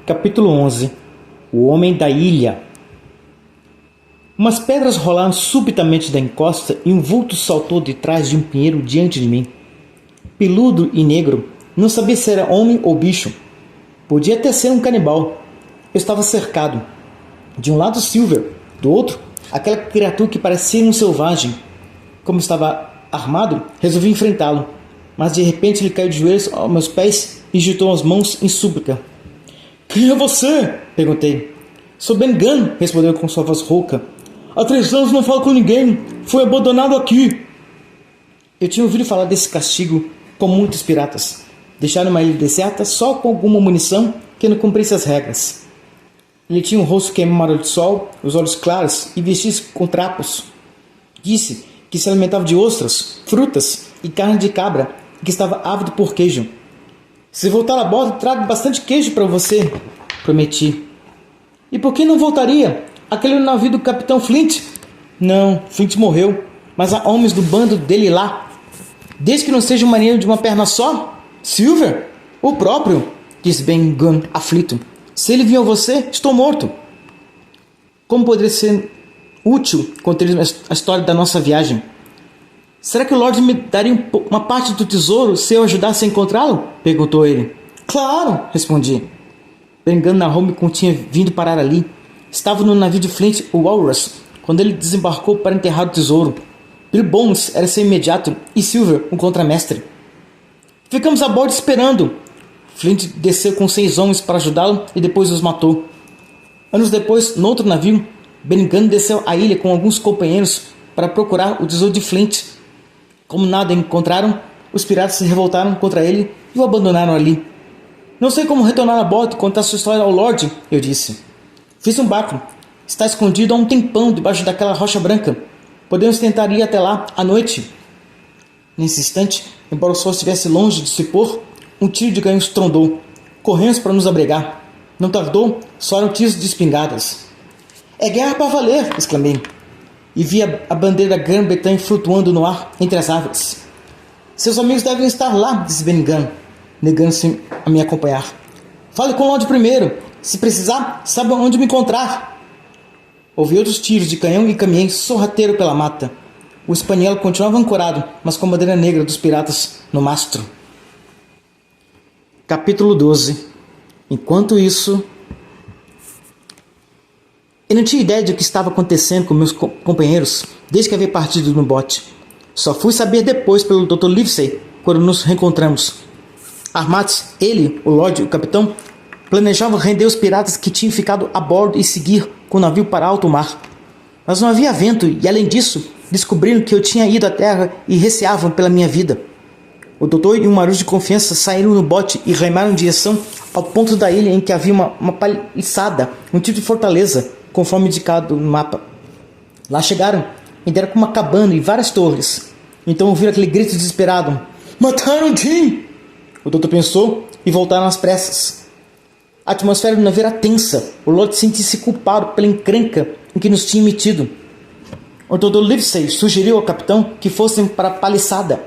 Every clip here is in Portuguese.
Capítulo 11. O Homem da Ilha. Umas pedras rolaram subitamente da encosta e um vulto saltou de trás de um pinheiro diante de mim. Peludo e negro, não sabia se era homem ou bicho. Podia até ser um canibal. Eu estava cercado. De um lado Silver, do outro, aquela criatura que parecia um selvagem. Como estava armado, resolvi enfrentá-lo, mas de repente ele caiu de joelhos aos meus pés e agitou as mãos em súplica. "Quem é você?" perguntei. "Sou Ben Gunn", respondeu com sua voz rouca. "Há 3 anos não falo com ninguém. Fui abandonado aqui." Eu tinha ouvido falar desse castigo com muitos piratas. Deixaram uma ilha deserta só com alguma munição que não cumprisse as regras. Ele tinha um rosto queimado de sol, os olhos claros e vestia-se com trapos. Disse que se alimentava de ostras, frutas e carne de cabra e que estava ávido por queijo. "Se voltar a bordo, trago bastante queijo para você", prometi. "E por que não voltaria? Aquele navio do Capitão Flint?" "Não, Flint morreu, mas há homens do bando dele lá. Desde que não seja um marinheiro de uma perna só." "Silver? O próprio", disse Ben Gunn, aflito. "Se ele viu você, estou morto." "Como poderia ser útil contar-lhes a história da nossa viagem?" "Será que o Lorde me daria uma parte do tesouro se eu ajudasse a encontrá-lo?" perguntou ele. "Claro", respondi. Ben Gunn narrou-me como tinha vindo parar ali. Estava no navio de Flint, o Walrus, quando ele desembarcou para enterrar o tesouro. Bill Bones era seu imediato e Silver, o contramestre. "Ficamos a bordo esperando." Flint desceu com 6 homens para ajudá-lo e depois os matou. Anos depois, no outro navio, Ben Gunn desceu à ilha com alguns companheiros para procurar o tesouro de Flint. Como nada encontraram, os piratas se revoltaram contra ele e o abandonaram ali. "Não sei como retornar a bordo e contar sua história ao Lorde", eu disse. "Fiz um barco. Está escondido há um tempão debaixo daquela rocha branca. Podemos tentar ir até lá à noite." Nesse instante, embora o sol estivesse longe de se pôr, um tiro de canhão estrondou. Corremos para nos abrigar. Não tardou, soaram tiros de espingardas. "É guerra para valer!" exclamei. E vi a bandeira da Grã-Bretanha flutuando no ar entre as árvores. "Seus amigos devem estar lá", disse Ben Gunn, negando-se a me acompanhar. "Fale com o Lorde primeiro. Se precisar, sabe onde me encontrar." Ouvi outros tiros de canhão e caminhei sorrateiro pela mata. O espanhol continuava ancorado, mas com a bandeira negra dos piratas no mastro. Capítulo 12. Enquanto isso, eu não tinha ideia de o que estava acontecendo com meus companheiros desde que havia partido no bote. Só fui saber depois pelo Dr. Livesey quando nos reencontramos. Armados, ele, o Lorde e o capitão planejavam render os piratas que tinham ficado a bordo e seguir com o navio para alto mar. Mas não havia vento e, além disso, descobriram que eu tinha ido à terra e receavam pela minha vida. O doutor e um marujo de confiança saíram no bote e remaram em direção ao ponto da ilha em que havia uma paliçada, um tipo de fortaleza, conforme indicado no mapa. Lá chegaram e deram com uma cabana e várias torres. Então ouviram aquele grito desesperado: "Mataram Jim!" O doutor pensou e voltaram às pressas. A atmosfera do navio era tensa. O Lorde sentia-se culpado pela encrenca em que nos tinha metido. O Dr. Livesey sugeriu ao capitão que fossem para a paliçada.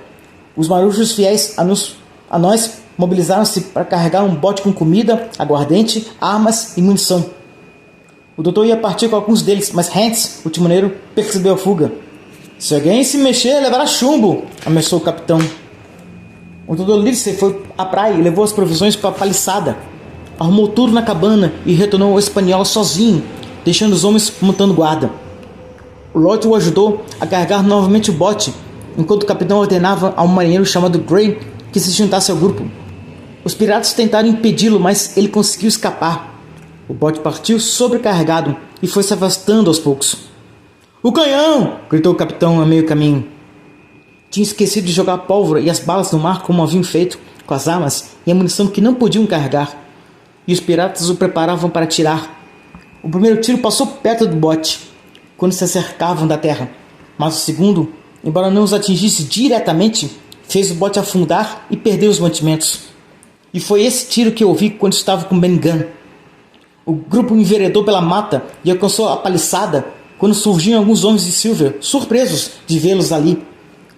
Os marujos fiéis a nós mobilizaram-se para carregar um bote com comida, aguardente, armas e munição. O doutor ia partir com alguns deles, mas Hans, o timoneiro, percebeu a fuga. "Se alguém se mexer, levará chumbo", ameaçou o capitão. O Dr. Livesey foi à praia e levou as provisões para a paliçada. Arrumou tudo na cabana e retornou ao espanhol sozinho, deixando os homens montando guarda. O Lorde o ajudou a carregar novamente o bote, enquanto o capitão ordenava a um marinheiro chamado Gray que se juntasse ao grupo. Os piratas tentaram impedi-lo, mas ele conseguiu escapar. O bote partiu sobrecarregado e foi se afastando aos poucos. "O canhão!" gritou o capitão a meio caminho. Tinha esquecido de jogar a pólvora e as balas no mar como haviam feito com as armas e a munição que não podiam carregar, e os piratas o preparavam para atirar. O primeiro tiro passou perto do bote, quando se acercavam da terra, mas o segundo, embora não os atingisse diretamente, fez o bote afundar e perder os mantimentos. E foi esse tiro que eu ouvi quando estava com Ben Gunn. O grupo enveredou pela mata e alcançou a paliçada quando surgiram alguns homens de Silver, surpresos de vê-los ali.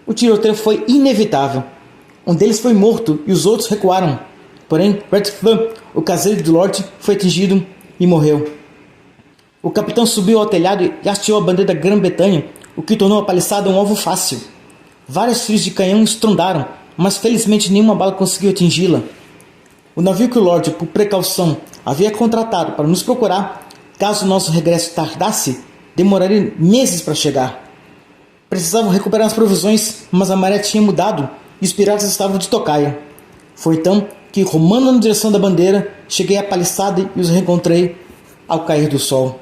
O tiroteio foi inevitável. Um deles foi morto e os outros recuaram. Porém, Redfern, o caseiro do Lorde, foi atingido e morreu. O capitão subiu ao telhado e hasteou a bandeira da Grã-Bretanha, o que tornou a paliçada um alvo fácil. Vários tiros de canhão estrondaram, mas felizmente nenhuma bala conseguiu atingi-la. O navio que o Lorde, por precaução, havia contratado para nos procurar, caso nosso regresso tardasse, demoraria meses para chegar. Precisavam recuperar as provisões, mas a maré tinha mudado e os piratas estavam de tocaia. Foi então que, rumando na direção da bandeira, cheguei à paliçada e os reencontrei ao cair do sol.